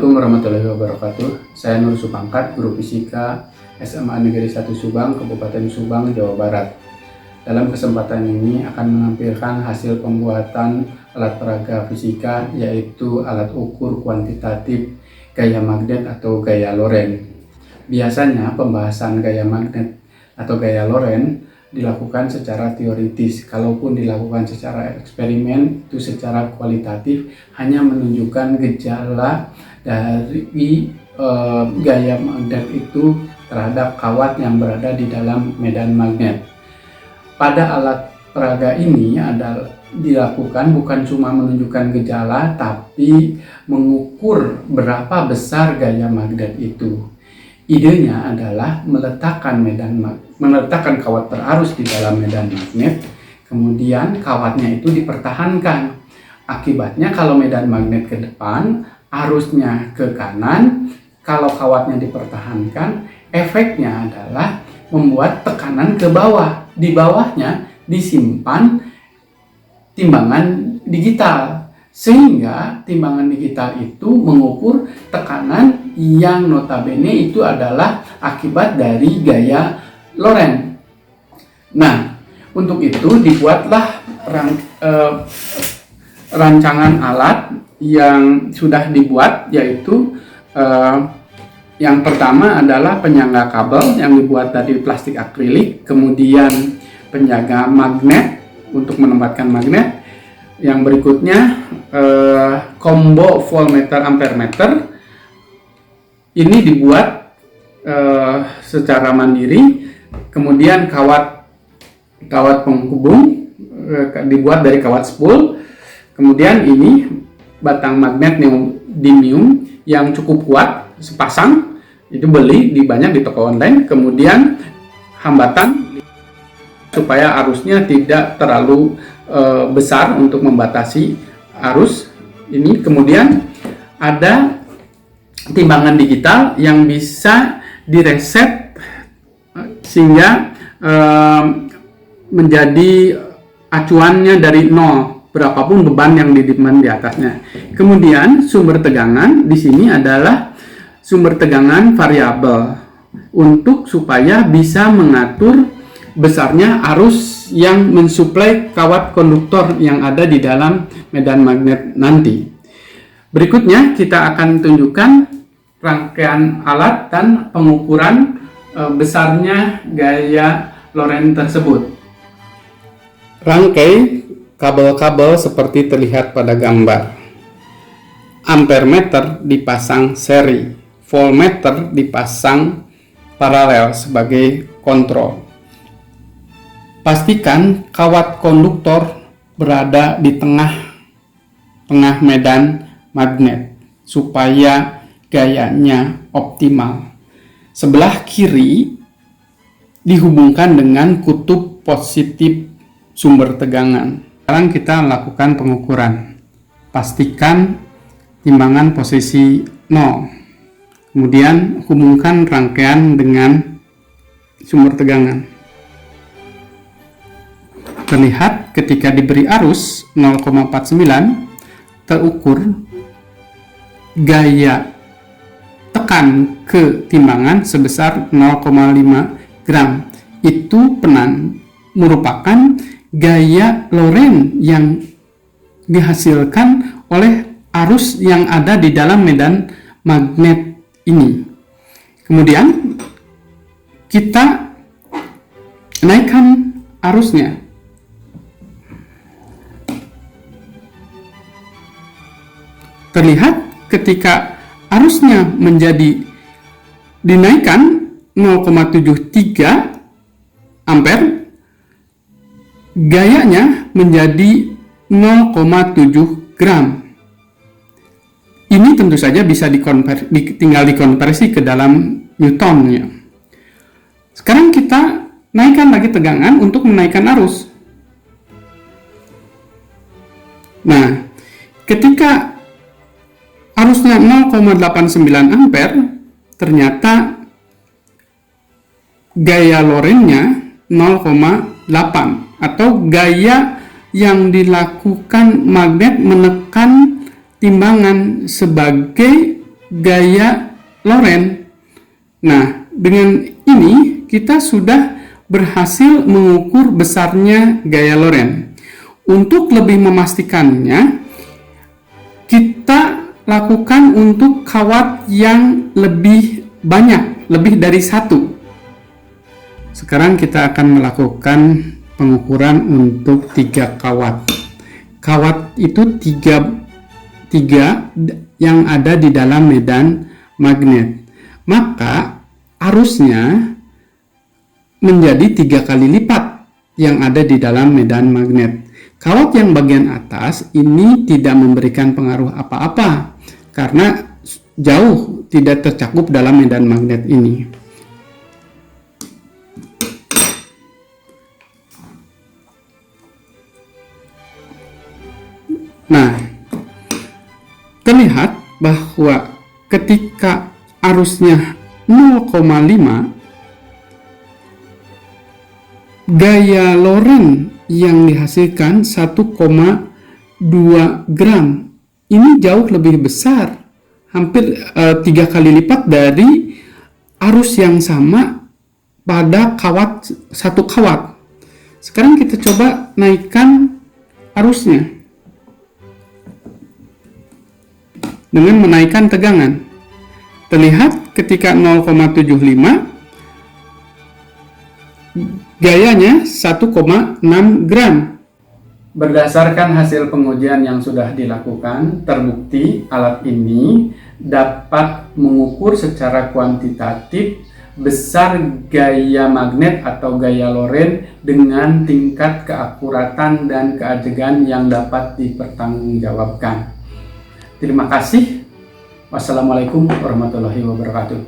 Assalamualaikum warahmatullahi wabarakatuh. Saya Nur Supangkat, Guru Fisika SMA Negeri 1 Subang, Kabupaten Subang, Jawa Barat. Dalam kesempatan ini akan menampilkan hasil pembuatan alat peraga fisika, yaitu alat ukur kuantitatif gaya magnet atau gaya Lorentz. Biasanya pembahasan gaya magnet atau gaya Lorentz dilakukan secara teoritis. Kalaupun dilakukan secara eksperimen, itu secara kualitatif hanya menunjukkan gejala dari gaya magnet itu terhadap kawat yang berada di dalam medan magnet. Pada alat peraga ini dilakukan bukan cuma menunjukkan gejala, tapi mengukur berapa besar gaya magnet itu. Idenya adalah meletakkan kawat berarus di dalam medan magnet, kemudian kawatnya itu dipertahankan. Akibatnya kalau medan magnet ke depan, arusnya ke kanan. Kalau kawatnya dipertahankan, efeknya adalah membuat tekanan ke bawah. Di bawahnya disimpan timbangan digital, sehingga timbangan digital itu mengukur tekanan yang notabene itu adalah akibat dari gaya Lorentz. Nah, untuk itu dibuatlah rancangan alat yang sudah dibuat, yaitu yang pertama adalah penyangga kabel yang dibuat dari plastik akrilik, kemudian penjaga magnet untuk menempatkan magnet. Yang berikutnya combo voltmeter ampermeter. Ini dibuat secara mandiri. Kemudian kawat penghubung dibuat dari kawat spool. Kemudian ini batang magnet neodymium yang cukup kuat, sepasang, itu beli banyak di toko online. Kemudian hambatan supaya arusnya tidak terlalu besar untuk membatasi arus ini. Kemudian ada timbangan digital yang bisa direset sehingga menjadi acuannya dari nol, berapapun beban yang didemand di atasnya. Kemudian sumber tegangan di sini adalah sumber tegangan variabel untuk supaya bisa mengatur besarnya arus yang mensuplai kawat konduktor yang ada di dalam medan magnet nanti. Berikutnya kita akan tunjukkan rangkaian alat dan pengukuran besarnya gaya Lorentz tersebut. Rangkai kabel-kabel seperti terlihat pada gambar. Ampermeter dipasang seri, voltmeter dipasang paralel sebagai kontrol. Pastikan kawat konduktor berada di tengah medan magnet supaya gayanya optimal. Sebelah kiri dihubungkan dengan kutub positif sumber tegangan. Sekarang kita lakukan pengukuran. Pastikan timbangan posisi 0. Kemudian hubungkan rangkaian dengan sumber tegangan. Terlihat ketika diberi arus 0,49 terukur gaya tekan ke timbangan sebesar 0,5 gram. Itu merupakan gaya Lorentz yang dihasilkan oleh arus yang ada di dalam medan magnet ini. Kemudian kita naikkan arusnya. Terlihat ketika arusnya dinaikkan 0,73 ampere, gayanya menjadi 0,7 gram. Ini tentu saja bisa tinggal dikonversi ke dalam newtonnya. Sekarang kita naikkan lagi tegangan untuk menaikkan arus. Nah, ketika arusnya 0,89 ampere, ternyata gaya Lorentz-nya 0,8, atau gaya yang dilakukan magnet menekan timbangan sebagai gaya Lorentz. Nah, dengan ini kita sudah berhasil mengukur besarnya gaya Lorentz. Untuk lebih memastikannya, kita lakukan untuk kawat yang lebih banyak, lebih dari satu. Sekarang kita akan melakukan pengukuran untuk 3 kawat. Kawat itu tiga yang ada di dalam medan magnet. Maka arusnya menjadi 3 kali lipat yang ada di dalam medan magnet. Kawat yang bagian atas ini tidak memberikan pengaruh apa-apa karena jauh tidak tercakup dalam medan magnet ini. Nah, terlihat bahwa ketika arusnya 0,5, gaya Lorentz yang dihasilkan 1,2 gram. Ini jauh lebih besar, hampir 3 kali lipat dari arus yang sama pada satu kawat. Sekarang kita coba naikkan arusnya dengan menaikkan tegangan. Terlihat ketika 0,75 gayanya 1,6 gram. Berdasarkan hasil pengujian yang sudah dilakukan, terbukti alat ini dapat mengukur secara kuantitatif besar gaya magnet atau gaya Lorentz dengan tingkat keakuratan dan keajegan yang dapat dipertanggungjawabkan. Terima kasih. Wassalamualaikum warahmatullahi wabarakatuh.